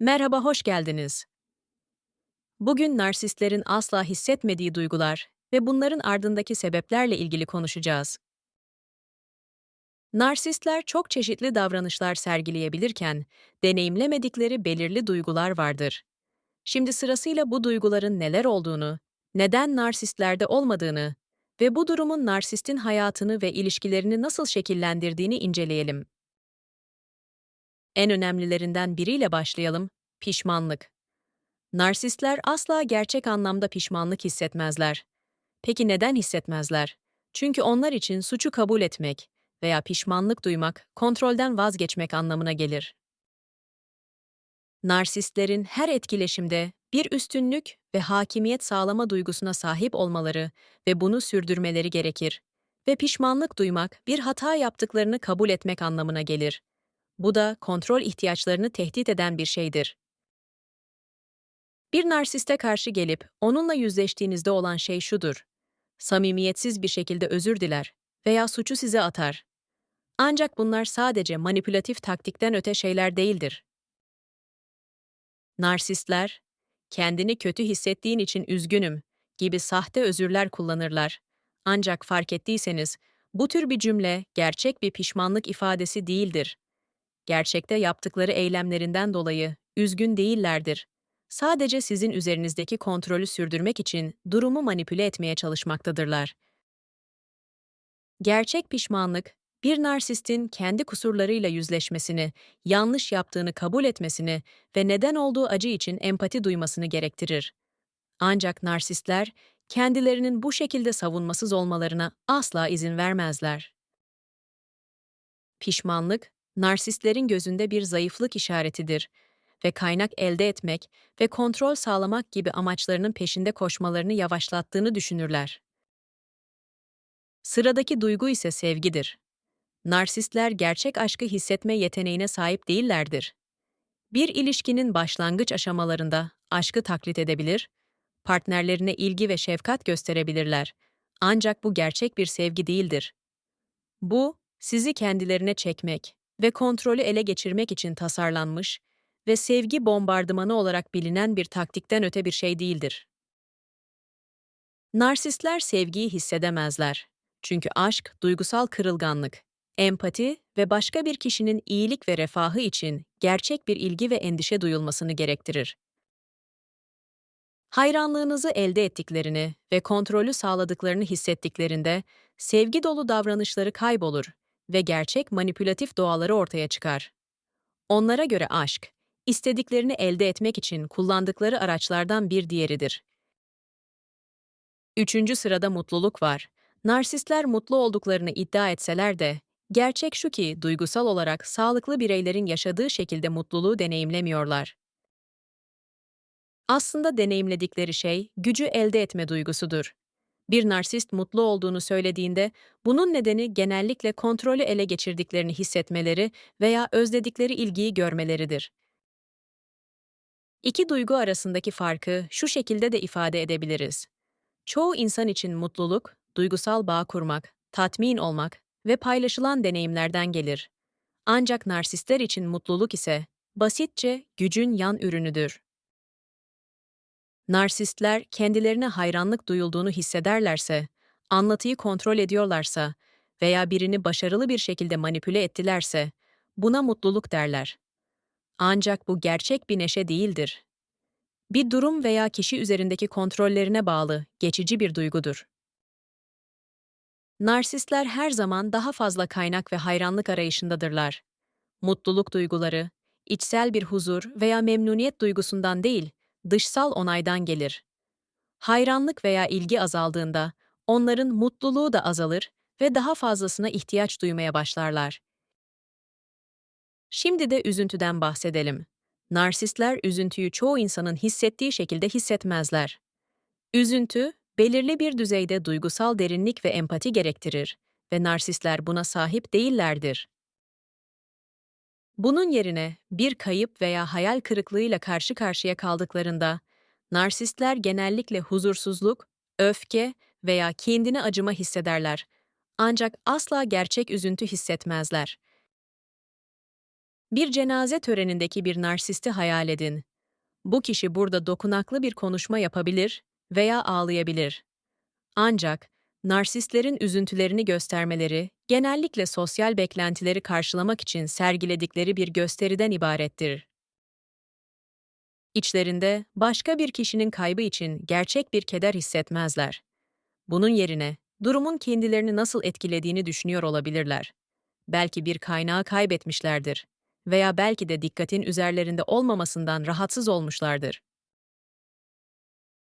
Merhaba, hoş geldiniz. Bugün narsistlerin asla hissetmediği duygular ve bunların ardındaki sebeplerle ilgili konuşacağız. Narsistler çok çeşitli davranışlar sergileyebilirken, deneyimlemedikleri belirli duygular vardır. Şimdi sırasıyla bu duyguların neler olduğunu, neden narsistlerde olmadığını ve bu durumun narsistin hayatını ve ilişkilerini nasıl şekillendirdiğini inceleyelim. En önemlilerinden biriyle başlayalım, pişmanlık. Narsistler asla gerçek anlamda pişmanlık hissetmezler. Peki neden hissetmezler? Çünkü onlar için suçu kabul etmek veya pişmanlık duymak, kontrolden vazgeçmek anlamına gelir. Narsistlerin her etkileşimde bir üstünlük ve hakimiyet sağlama duygusuna sahip olmaları ve bunu sürdürmeleri gerekir. Ve pişmanlık duymak, bir hata yaptıklarını kabul etmek anlamına gelir. Bu da kontrol ihtiyaçlarını tehdit eden bir şeydir. Bir narsiste karşı gelip onunla yüzleştiğinizde olan şey şudur: samimiyetsiz bir şekilde özür diler veya suçu size atar. Ancak bunlar sadece manipülatif taktikten öte şeyler değildir. Narsistler, kendini kötü hissettiğin için üzgünüm gibi sahte özürler kullanırlar. Ancak fark ettiyseniz, bu tür bir cümle gerçek bir pişmanlık ifadesi değildir. Gerçekte yaptıkları eylemlerinden dolayı üzgün değillerdir. Sadece sizin üzerinizdeki kontrolü sürdürmek için durumu manipüle etmeye çalışmaktadırlar. Gerçek pişmanlık, bir narsistin kendi kusurlarıyla yüzleşmesini, yanlış yaptığını kabul etmesini ve neden olduğu acı için empati duymasını gerektirir. Ancak narsistler, kendilerinin bu şekilde savunmasız olmalarına asla izin vermezler. Pişmanlık, narsistlerin gözünde bir zayıflık işaretidir ve kaynak elde etmek ve kontrol sağlamak gibi amaçlarının peşinde koşmalarını yavaşlattığını düşünürler. Sıradaki duygu ise sevgidir. Narsistler gerçek aşkı hissetme yeteneğine sahip değillerdir. Bir ilişkinin başlangıç aşamalarında aşkı taklit edebilir, partnerlerine ilgi ve şefkat gösterebilirler. Ancak bu gerçek bir sevgi değildir. Bu, sizi kendilerine çekmek ve kontrolü ele geçirmek için tasarlanmış ve sevgi bombardımanı olarak bilinen bir taktikten öte bir şey değildir. Narsistler sevgiyi hissedemezler. Çünkü aşk, duygusal kırılganlık, empati ve başka bir kişinin iyilik ve refahı için gerçek bir ilgi ve endişe duyulmasını gerektirir. Hayranlığınızı elde ettiklerini ve kontrolü sağladıklarını hissettiklerinde sevgi dolu davranışları kaybolur ve gerçek manipülatif doğaları ortaya çıkar. Onlara göre aşk, istediklerini elde etmek için kullandıkları araçlardan bir diğeridir. Üçüncü sırada mutluluk var. Narsistler mutlu olduklarını iddia etseler de, gerçek şu ki duygusal olarak sağlıklı bireylerin yaşadığı şekilde mutluluğu deneyimlemiyorlar. Aslında deneyimledikleri şey, gücü elde etme duygusudur. Bir narsist mutlu olduğunu söylediğinde, bunun nedeni genellikle kontrolü ele geçirdiklerini hissetmeleri veya özledikleri ilgiyi görmeleridir. İki duygu arasındaki farkı şu şekilde de ifade edebiliriz. Çoğu insan için mutluluk, duygusal bağ kurmak, tatmin olmak ve paylaşılan deneyimlerden gelir. Ancak narsistler için mutluluk ise basitçe gücün yan ürünüdür. Narsistler kendilerine hayranlık duyulduğunu hissederlerse, anlatıyı kontrol ediyorlarsa veya birini başarılı bir şekilde manipüle ettilerse, buna mutluluk derler. Ancak bu gerçek bir neşe değildir. Bir durum veya kişi üzerindeki kontrollerine bağlı, geçici bir duygudur. Narsistler her zaman daha fazla kaynak ve hayranlık arayışındadırlar. Mutluluk duyguları, içsel bir huzur veya memnuniyet duygusundan değil, dışsal onaydan gelir. Hayranlık veya ilgi azaldığında, onların mutluluğu da azalır ve daha fazlasına ihtiyaç duymaya başlarlar. Şimdi de üzüntüden bahsedelim. Narsistler üzüntüyü çoğu insanın hissettiği şekilde hissetmezler. Üzüntü, belirli bir düzeyde duygusal derinlik ve empati gerektirir ve narsistler buna sahip değillerdir. Bunun yerine bir kayıp veya hayal kırıklığıyla karşı karşıya kaldıklarında, narsistler genellikle huzursuzluk, öfke veya kendine acıma hissederler. Ancak asla gerçek üzüntü hissetmezler. Bir cenaze törenindeki bir narsisti hayal edin. Bu kişi burada dokunaklı bir konuşma yapabilir veya ağlayabilir. Ancak narsistlerin üzüntülerini göstermeleri genellikle sosyal beklentileri karşılamak için sergiledikleri bir gösteriden ibarettir. İçlerinde başka bir kişinin kaybı için gerçek bir keder hissetmezler. Bunun yerine durumun kendilerini nasıl etkilediğini düşünüyor olabilirler. Belki bir kaynağı kaybetmişlerdir veya belki de dikkatin üzerlerinde olmamasından rahatsız olmuşlardır.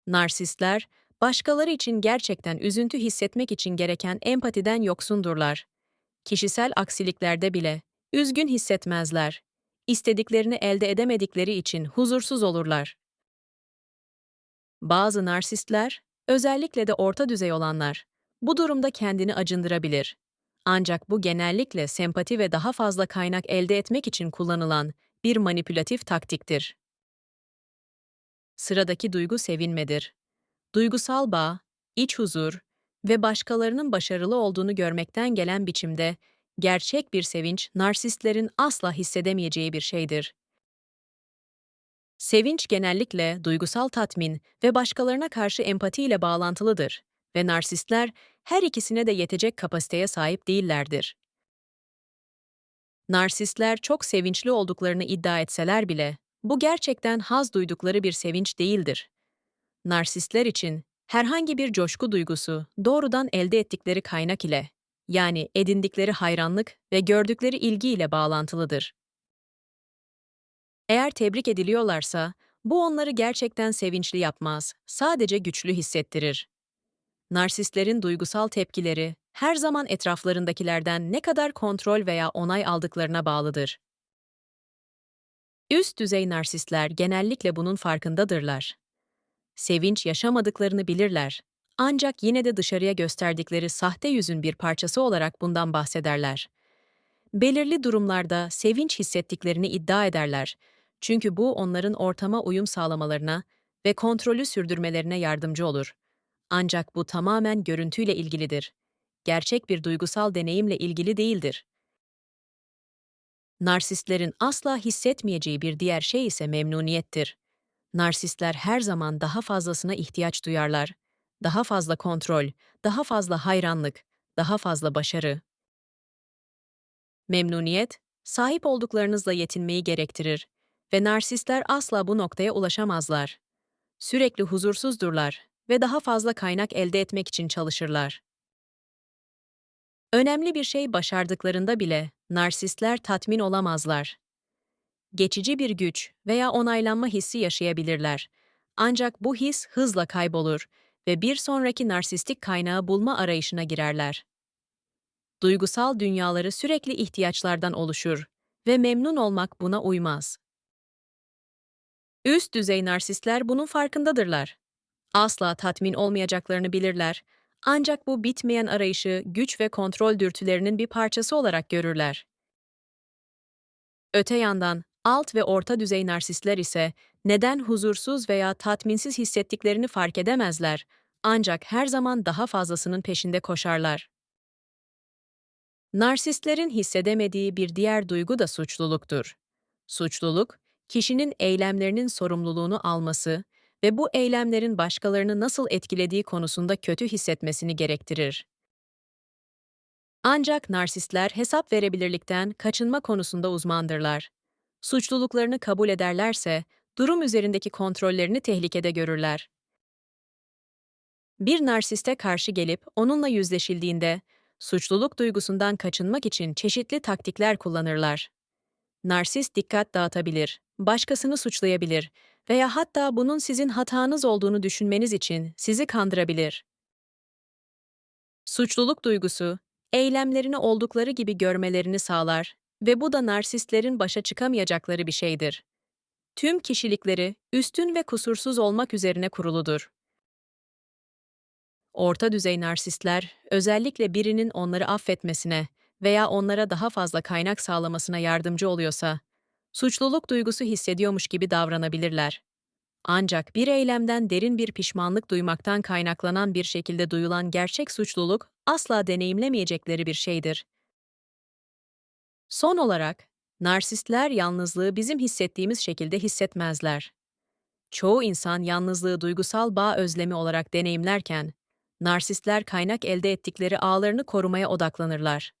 Narsistler, başkaları için gerçekten üzüntü hissetmek için gereken empatiden yoksundurlar. Kişisel aksiliklerde bile üzgün hissetmezler. İstediklerini elde edemedikleri için huzursuz olurlar. Bazı narsistler, özellikle de orta düzey olanlar, bu durumda kendini acındırabilir. Ancak bu genellikle sempati ve daha fazla kaynak elde etmek için kullanılan bir manipülatif taktiktir. Sıradaki duygu sevinmedir. Duygusal bağ, iç huzur ve başkalarının başarılı olduğunu görmekten gelen biçimde gerçek bir sevinç narsistlerin asla hissedemeyeceği bir şeydir. Sevinç genellikle duygusal tatmin ve başkalarına karşı empati ile bağlantılıdır ve narsistler her ikisine de yetecek kapasiteye sahip değillerdir. Narsistler çok sevinçli olduklarını iddia etseler bile bu gerçekten haz duydukları bir sevinç değildir. Narsistler için herhangi bir coşku duygusu doğrudan elde ettikleri kaynak ile, yani edindikleri hayranlık ve gördükleri ilgi ile bağlantılıdır. Eğer tebrik ediliyorlarsa, bu onları gerçekten sevinçli yapmaz, sadece güçlü hissettirir. Narsistlerin duygusal tepkileri her zaman etraflarındakilerden ne kadar kontrol veya onay aldıklarına bağlıdır. Üst düzey narsistler genellikle bunun farkındadırlar. Sevinç yaşamadıklarını bilirler. Ancak yine de dışarıya gösterdikleri sahte yüzün bir parçası olarak bundan bahsederler. Belirli durumlarda sevinç hissettiklerini iddia ederler. Çünkü bu onların ortama uyum sağlamalarına ve kontrolü sürdürmelerine yardımcı olur. Ancak bu tamamen görüntüyle ilgilidir. Gerçek bir duygusal deneyimle ilgili değildir. Narsistlerin asla hissetmeyeceği bir diğer şey ise memnuniyettir. Narsistler her zaman daha fazlasına ihtiyaç duyarlar. Daha fazla kontrol, daha fazla hayranlık, daha fazla başarı. Memnuniyet, sahip olduklarınızla yetinmeyi gerektirir ve narsistler asla bu noktaya ulaşamazlar. Sürekli huzursuzdurlar ve daha fazla kaynak elde etmek için çalışırlar. Önemli bir şey başardıklarında bile narsistler tatmin olamazlar. Geçici bir güç veya onaylanma hissi yaşayabilirler. Ancak bu his hızla kaybolur ve bir sonraki narsistik kaynağı bulma arayışına girerler. Duygusal dünyaları sürekli ihtiyaçlardan oluşur ve memnun olmak buna uymaz. Üst düzey narsistler bunun farkındadırlar. Asla tatmin olmayacaklarını bilirler. Ancak bu bitmeyen arayışı güç ve kontrol dürtülerinin bir parçası olarak görürler. Öte yandan, alt ve orta düzey narsistler ise neden huzursuz veya tatminsiz hissettiklerini fark edemezler. Ancak her zaman daha fazlasının peşinde koşarlar. Narsistlerin hissedemediği bir diğer duygu da suçluluktur. Suçluluk, kişinin eylemlerinin sorumluluğunu alması ve bu eylemlerin başkalarını nasıl etkilediği konusunda kötü hissetmesini gerektirir. Ancak narsistler hesap verebilirlikten kaçınma konusunda uzmandırlar. Suçluluklarını kabul ederlerse, durum üzerindeki kontrollerini tehlikede görürler. Bir narsiste karşı gelip onunla yüzleşildiğinde, suçluluk duygusundan kaçınmak için çeşitli taktikler kullanırlar. Narsist dikkat dağıtabilir, başkasını suçlayabilir veya hatta bunun sizin hatanız olduğunu düşünmeniz için sizi kandırabilir. Suçluluk duygusu, eylemlerini oldukları gibi görmelerini sağlar ve bu da narsistlerin başa çıkamayacakları bir şeydir. Tüm kişilikleri üstün ve kusursuz olmak üzerine kuruludur. Orta düzey narsistler, özellikle birinin onları affetmesine veya onlara daha fazla kaynak sağlamasına yardımcı oluyorsa, suçluluk duygusu hissediyormuş gibi davranabilirler. Ancak bir eylemden derin bir pişmanlık duymaktan kaynaklanan bir şekilde duyulan gerçek suçluluk asla deneyimlemeyecekleri bir şeydir. Son olarak, Narsistler yalnızlığı bizim hissettiğimiz şekilde hissetmezler. Çoğu insan yalnızlığı duygusal bağ özlemi olarak deneyimlerken, narsistler kaynak elde ettikleri ağlarını korumaya odaklanırlar.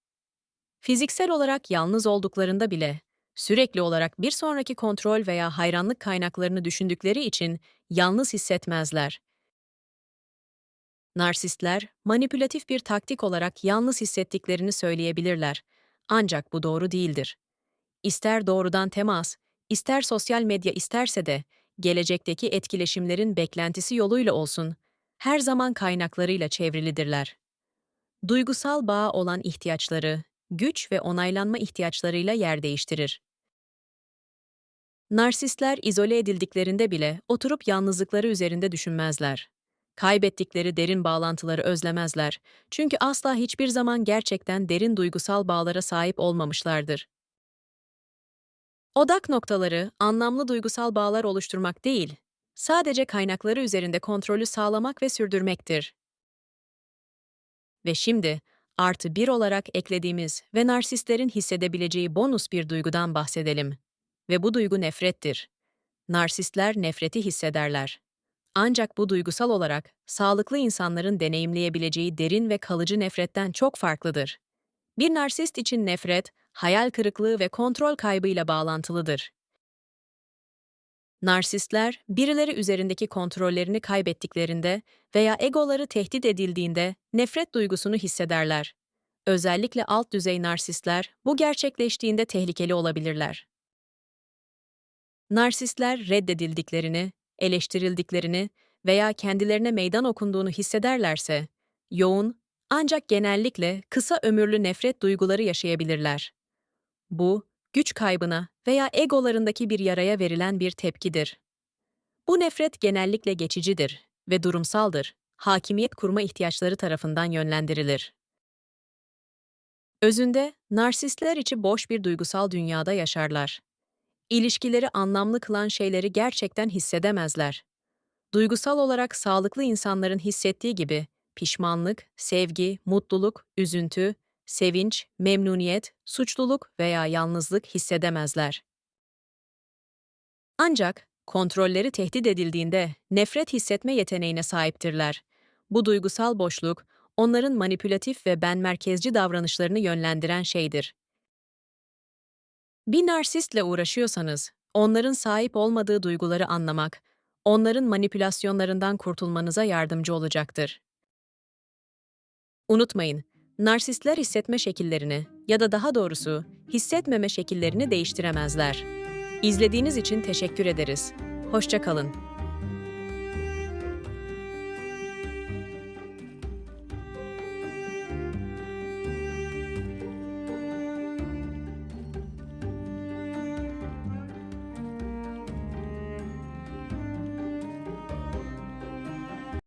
Fiziksel olarak yalnız olduklarında bile, sürekli olarak bir sonraki kontrol veya hayranlık kaynaklarını düşündükleri için yalnız hissetmezler. Narsistler, manipülatif bir taktik olarak yalnız hissettiklerini söyleyebilirler. Ancak bu doğru değildir. İster doğrudan temas, ister sosyal medya isterse de, gelecekteki etkileşimlerin beklentisi yoluyla olsun, her zaman kaynaklarıyla çevrilidirler. Duygusal bağa olan ihtiyaçları, güç ve onaylanma ihtiyaçlarıyla yer değiştirir. Narsistler izole edildiklerinde bile oturup yalnızlıkları üzerinde düşünmezler. Kaybettikleri derin bağlantıları özlemezler. Çünkü asla hiçbir zaman gerçekten derin duygusal bağlara sahip olmamışlardır. Odak noktaları anlamlı duygusal bağlar oluşturmak değil, sadece kaynakları üzerinde kontrolü sağlamak ve sürdürmektir. Ve şimdi, artı bir olarak eklediğimiz ve narsistlerin hissedebileceği bonus bir duygudan bahsedelim. Ve bu duygu nefrettir. Narsistler nefreti hissederler. Ancak bu duygusal olarak sağlıklı insanların deneyimleyebileceği derin ve kalıcı nefretten çok farklıdır. Bir narsist için nefret, hayal kırıklığı ve kontrol kaybıyla bağlantılıdır. Narsistler, birileri üzerindeki kontrollerini kaybettiklerinde veya egoları tehdit edildiğinde nefret duygusunu hissederler. Özellikle alt düzey narsistler bu gerçekleştiğinde tehlikeli olabilirler. Narsistler reddedildiklerini, eleştirildiklerini veya kendilerine meydan okunduğunu hissederlerse, yoğun ancak genellikle kısa ömürlü nefret duyguları yaşayabilirler. Bu, güç kaybına veya egolarındaki bir yaraya verilen bir tepkidir. Bu nefret genellikle geçicidir ve durumsaldır. Hakimiyet kurma ihtiyaçları tarafından yönlendirilir. Özünde, narsistler içi boş bir duygusal dünyada yaşarlar. İlişkileri anlamlı kılan şeyleri gerçekten hissedemezler. Duygusal olarak sağlıklı insanların hissettiği gibi pişmanlık, sevgi, mutluluk, üzüntü, sevinç, memnuniyet, suçluluk veya yalnızlık hissedemezler. Ancak kontrolleri tehdit edildiğinde nefret hissetme yeteneğine sahiptirler. Bu duygusal boşluk, onların manipülatif ve benmerkezci davranışlarını yönlendiren şeydir. Bir narsistle uğraşıyorsanız, onların sahip olmadığı duyguları anlamak, onların manipülasyonlarından kurtulmanıza yardımcı olacaktır. Unutmayın, narsistler hissetme şekillerini ya da daha doğrusu hissetmeme şekillerini değiştiremezler. İzlediğiniz için teşekkür ederiz. Hoşça kalın.